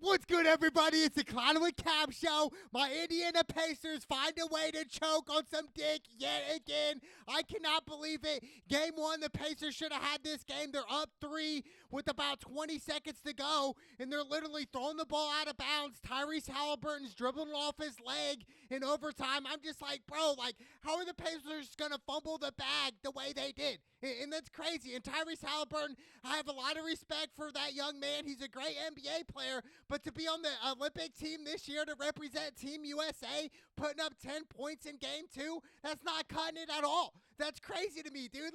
What's good, everybody? It's the Clown with Cam Show. My Indiana Pacers find a way to choke on some dick yet again. I cannot believe it. Game one, the Pacers should have had this game. They're up 3 with about 20 seconds to go, and they're literally throwing the ball out of bounds. Tyrese Halliburton's dribbling it off his leg in overtime. I'm just like, bro, how are the Pacers going to fumble the bag the way they did? And that's crazy. And Tyrese Halliburton, I have a lot of respect for that young man. He's a great NBA player. But to be on the Olympic team this year to represent Team USA, putting up 10 points in game 2, that's not cutting it at all. That's crazy to me, dude.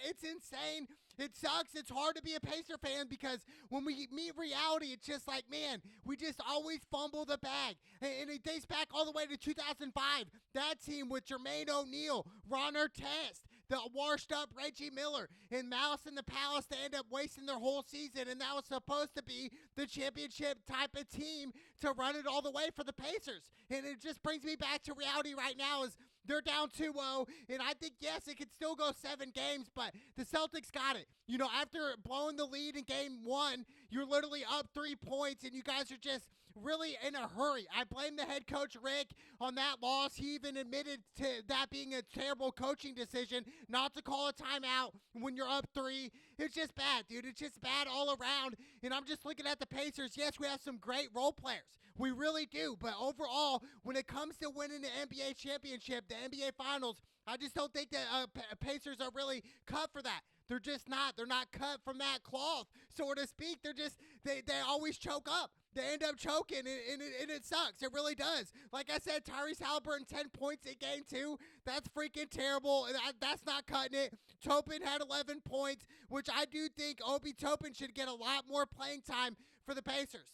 It's insane. It sucks. It's hard to be a Pacer fan because when we meet reality, it's just like, man, we just always fumble the bag. And it dates back all the way to 2005. That team with Jermaine O'Neal, Ron Artest, the washed-up Reggie Miller, and Malice in the Palace, they end up wasting their whole season, and that was supposed to be the championship type of team to run it all the way for the Pacers. And it just brings me back to reality right now is they're down 2-0, and I think, yes, it could still go 7 games, but the Celtics got it. You know, after blowing the lead in game 1, you're literally up 3 points, and you guys are just really in a hurry. I blame the head coach, Rick, on that loss. He even admitted to that being a terrible coaching decision, not to call a timeout when you're up 3. It's just bad, dude. It's just bad all around, and I'm just looking at the Pacers. Yes, we have some great role players. We really do, but overall, when it comes to winning the NBA championship, the NBA Finals, I just don't think that Pacers are really cut for that. They're just not. They're not cut from that cloth, so to speak. They always choke up. They end up choking, and it sucks. It really does. Like I said, Tyrese Halliburton, 10 points in game 2. That's freaking terrible. That's not cutting it. Topin had 11 points, which I do think Obi Topin should get a lot more playing time for the Pacers.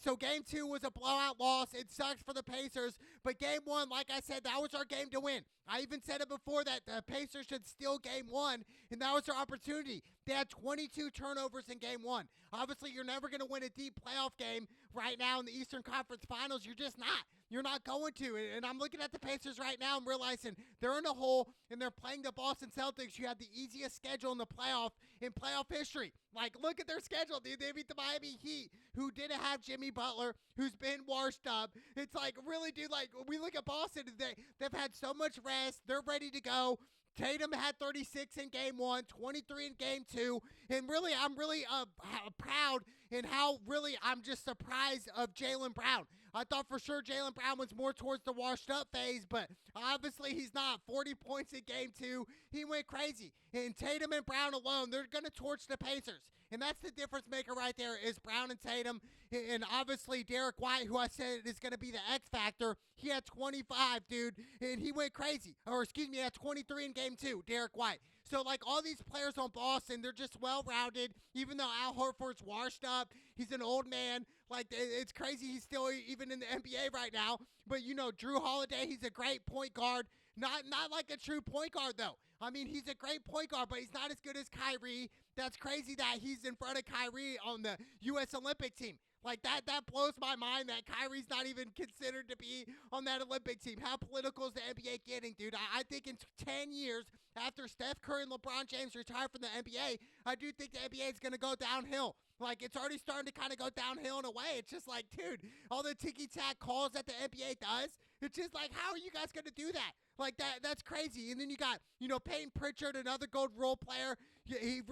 So game 2 was a blowout loss. It sucks for the Pacers. But game 1, like I said, that was our game to win. I even said it before that the Pacers should steal game 1, and that was their opportunity. They had 22 turnovers in game 1. Obviously, you're never going to win a deep playoff game right now in the Eastern Conference Finals. You're just not. You're not going to. And I'm looking at the Pacers right now and realizing they're in a hole, and they're playing the Boston Celtics. You have the easiest schedule in playoff history. Look at their schedule, dude. They beat the Miami Heat, who didn't have Jimmy Butler, who's been washed up. It's really, dude, we look at Boston, they've had so much rest. They're ready to go. Tatum had 36 in game 1, 23 in game 2, and really, I'm really proud in how really I'm just surprised of Jaylen Brown. I thought for sure Jaylen Brown was more towards the washed up phase, but obviously he's not. 40 points in game 2, he went crazy. And Tatum and Brown alone, they're going to torch the Pacers, and that's the difference maker right there is Brown and Tatum, and obviously Derek White, who I said is going to be the X factor. He had 25, dude, and he went crazy. He had 23 in game 2, Derek White. So, all these players on Boston, they're just well-rounded. Even though Al Horford's washed up, he's an old man. It's crazy he's still even in the NBA right now. But, Drew Holiday, he's a great point guard. Not like a true point guard, though. I mean, he's a great point guard, but he's not as good as Kyrie. That's crazy that he's in front of Kyrie on the U.S. Olympic team. That blows my mind that Kyrie's not even considered to be on that Olympic team. How political is the NBA getting, dude? I think in 10 years, after Steph Curry and LeBron James retire from the NBA, I do think the NBA is going to go downhill. It's already starting to kind of go downhill in a way. It's just dude, all the ticky-tack calls that the NBA does, it's just how are you guys going to do that? That's crazy. And then you got, Peyton Pritchard, another gold role player. He's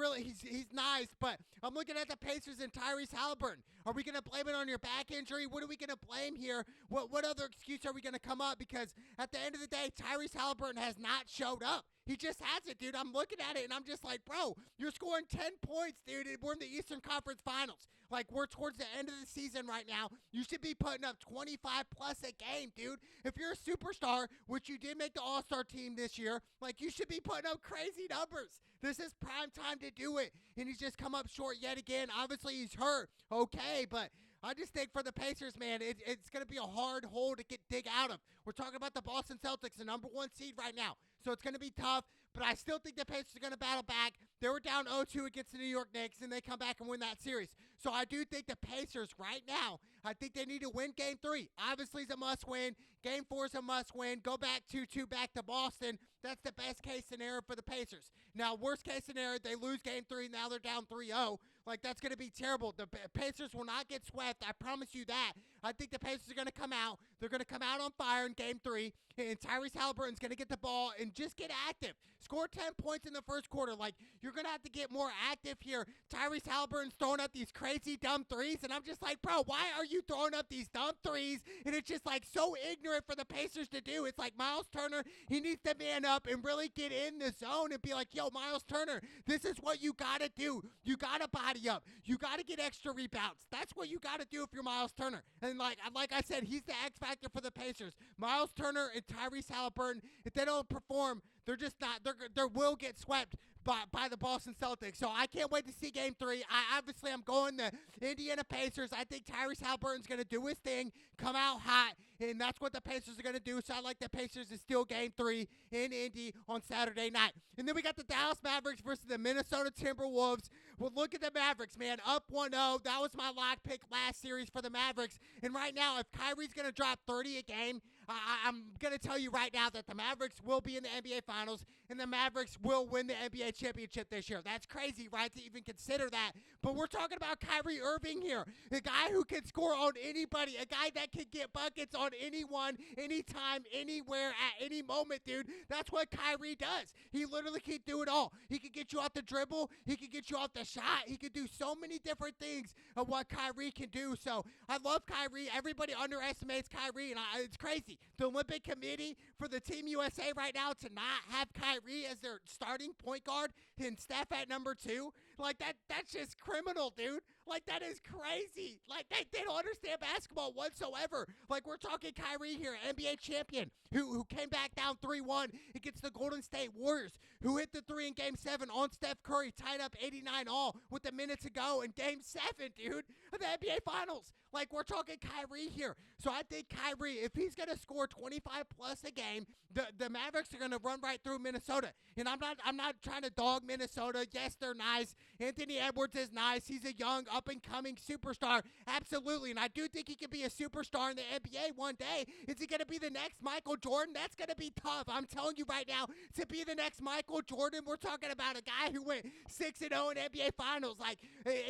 nice, but I'm looking at the Pacers and Tyrese Halliburton. Are we going to blame it on your back injury? What are we going to blame here? What other excuse are we going to come up? Because at the end of the day, Tyrese Halliburton has not showed up. He just hasn't, dude. I'm looking at it, and I'm just like, bro, you're scoring 10 points, dude, and we're in the Eastern Conference Finals. We're towards the end of the season right now. You should be putting up 25-plus a game, dude. If you're a superstar, which you did make the All-Star team this year, you should be putting up crazy numbers. This is prime time to do it, and he's just come up short yet again. Obviously, he's hurt. Okay, but I just think for the Pacers, man, it's going to be a hard hole to dig out of. We're talking about the Boston Celtics, the number 1 seed right now. So it's going to be tough, but I still think the Pacers are going to battle back. They were down 0-2 against the New York Knicks, and they come back and win that series. So I do think the Pacers right now, I think they need to win Game 3. Obviously, it's a must-win. Game 4 is a must-win. Go back 2-2 back to Boston. That's the best-case scenario for the Pacers. Now, worst-case scenario, they lose Game 3. Now they're down 3-0. Like, that's going to be terrible. The Pacers will not get swept. I promise you that. I think the Pacers are going to come out. They're going to come out on fire in Game 3, and Tyrese Halliburton's going to get the ball and just get active. Score 10 points in the first quarter. Like, you're going to have to get more active here. Tyrese Halliburton's throwing up these crazy dumb threes, and I'm just like, bro, why are you throwing up these dumb threes? And it's just, like, so ignorant for the Pacers to do. It's like Miles Turner, he needs to man up and really get in the zone and be like, yo, Miles Turner, this is what you got to do. You got to body up. You got to get extra rebounds. That's what you got to do if you're Miles Turner. And like I said, he's the X factor for the Pacers. Miles Turner and Tyrese Halliburton, if they don't perform, they're just not. They will get swept by the Boston Celtics. So I can't wait to see Game 3. I'm going the Indiana Pacers. I think Tyrese Halliburton's going to do his thing, come out hot, and that's what the Pacers are going to do. So I like the Pacers to steal Game 3 in Indy on Saturday night. And then we got the Dallas Mavericks versus the Minnesota Timberwolves. Well, look at the Mavericks, man. Up 1-0. That was my lock pick last series for the Mavericks. And right now, if Kyrie's going to drop 30 a game, I'm going to tell you right now that the Mavericks will be in the NBA Finals, and the Mavericks will win the NBA championship this year. That's crazy, right, to even consider that. But we're talking about Kyrie Irving here, a guy who can score on anybody, a guy that can get buckets on anyone, anytime, anywhere, at any moment, dude. That's what Kyrie does. He literally can do it all. He can get you off the dribble. He can get you off the shot. He can do so many different things of what Kyrie can do. So I love Kyrie. Everybody underestimates Kyrie, and it's crazy. The Olympic Committee for the Team USA right now to not have Kyrie as their starting point guard and Steph at number 2, like that's just criminal, dude. Like, that is crazy. Like, they don't understand basketball whatsoever. Like, we're talking Kyrie here, NBA champion, who came back down 3-1 against the Golden State Warriors, who hit the 3 in Game 7 on Steph Curry, tied up 89 all with a minute to go in Game 7, dude, of the NBA Finals. Like, we're talking Kyrie here. So I think Kyrie, if he's going to score 25 plus a game, the Mavericks are going to run right through Minnesota. And I'm not trying to dog Minnesota. Yes, they're nice. Anthony Edwards is nice. He's a young, up-and-coming superstar. Absolutely. And I do think he could be a superstar in the NBA one day. Is he going to be the next Michael Jordan? That's going to be tough. I'm telling you right now, to be the next Michael Jordan, we're talking about a guy who went 6-0 in NBA Finals. Like,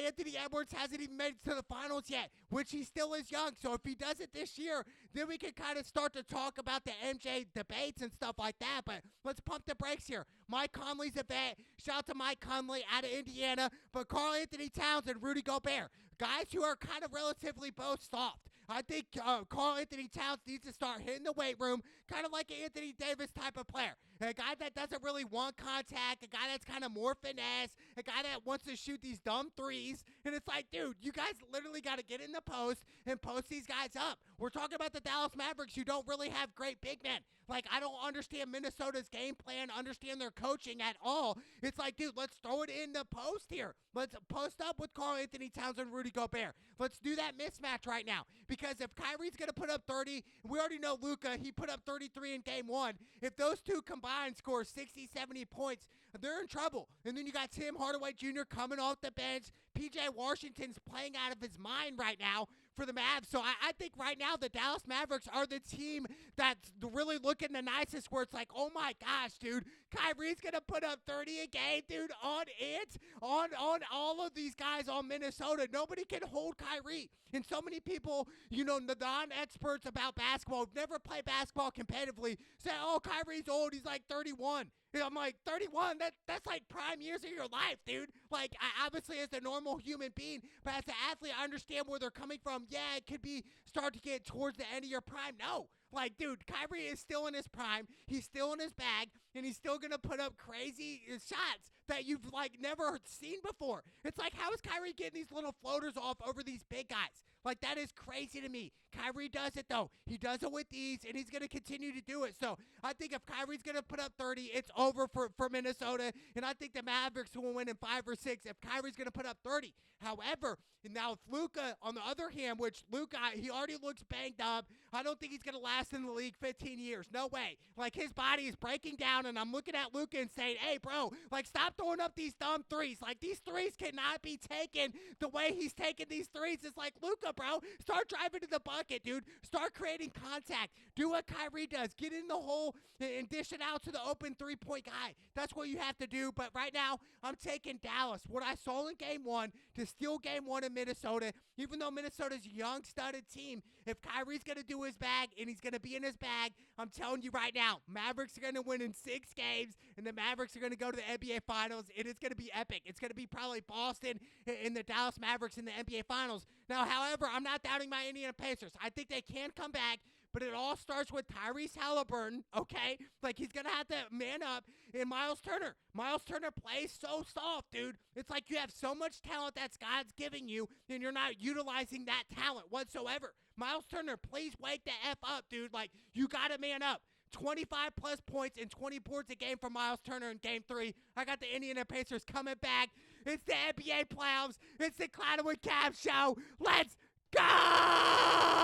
Anthony Edwards hasn't even made it to the finals yet, which he still is young. So if he does it this year, then we can kind of start to talk about the MJ debates and stuff like that. But let's pump the brakes here. Mike Conley's a vet. Shout out to Mike Conley out of Indiana. But Karl Anthony Towns and Rudy Gobert, guys who are kind of relatively both soft. I think Karl Anthony Towns needs to start hitting the weight room, kind of like an Anthony Davis type of player. A guy that doesn't really want contact, a guy that's kind of more finesse, a guy that wants to shoot these dumb threes. And it's like, dude, you guys literally got to get in the post and post these guys up. We're talking about the Dallas Mavericks who don't really have great big men. Like, I don't understand Minnesota's game plan, understand their coaching at all. It's like, dude, let's throw it in the post here. Let's post up with Karl Anthony Towns and Rudy Gobert. Let's do that mismatch right now. Because if Kyrie's going to put up 30, we already know Luka, he put up 33 in Game 1. If those two combined score 60, 70 points, they're in trouble. And then you got Tim Hardaway Jr. coming off the bench. P.J. Washington's playing out of his mind right now for the Mavs. So I think right now the Dallas Mavericks are the team that's really looking the nicest, where it's like, oh my gosh, dude, Kyrie's going to put up 30 a game, dude, on all of these guys on Minnesota. Nobody can hold Kyrie. And so many people, you know, the non-experts about basketball, never play basketball competitively, say, oh, Kyrie's old, he's like 31. And I'm like, 31? That's like prime years of your life, dude. Like, I obviously as a normal human being, but as an athlete, I understand where they're coming from. Yeah, it could be start to get towards the end of your prime. No. Like, dude, Kyrie is still in his prime. He's still in his bag, and he's still going to put up crazy shots that you've, like, never seen before. It's like, how is Kyrie getting these little floaters off over these big guys? Like, that is crazy to me. Kyrie does it, though. He does it with ease, and he's going to continue to do it. So I think if Kyrie's going to put up 30, it's over for Minnesota, and I think the Mavericks will win in 5 or 6 if Kyrie's going to put up 30. However, and now if Luka, on the other hand, which Luka, he already looks banged up, I don't think he's going to last in the league 15 years. No way. Like, his body is breaking down, and I'm looking at Luka and saying, hey, bro, like, stop stop throwing up these dumb threes. Like, these threes cannot be taken the way he's taking these threes. It's like, Luka, bro, start driving to the bucket, dude. Start creating contact. Do what Kyrie does. Get in the hole and dish it out to the open three-point guy. That's what you have to do. But right now, I'm taking Dallas. What I saw in game one to steal game one in Minnesota, even though Minnesota's a young, studded team, if Kyrie's going to do his bag and he's going to be in his bag, I'm telling you right now, Mavericks are going to win in 6 games, and the Mavericks are going to go to the NBA Finals, and it's going to be epic. It's going to be probably Boston and the Dallas Mavericks in the NBA Finals. Now, however, I'm not doubting my Indiana Pacers. I think they can come back, but it all starts with Tyrese Halliburton, okay? Like, he's going to have to man up. And Miles Turner. Miles Turner plays so soft, dude. It's like you have so much talent that God's giving you, and you're not utilizing that talent whatsoever. Miles Turner, please wake the F up, dude. Like, you got to man up. 25-plus points and 20 boards a game for Miles Turner in Game 3. I got the Indiana Pacers coming back. It's the NBA playoffs. It's the Cloud with Cavs show. Let's go!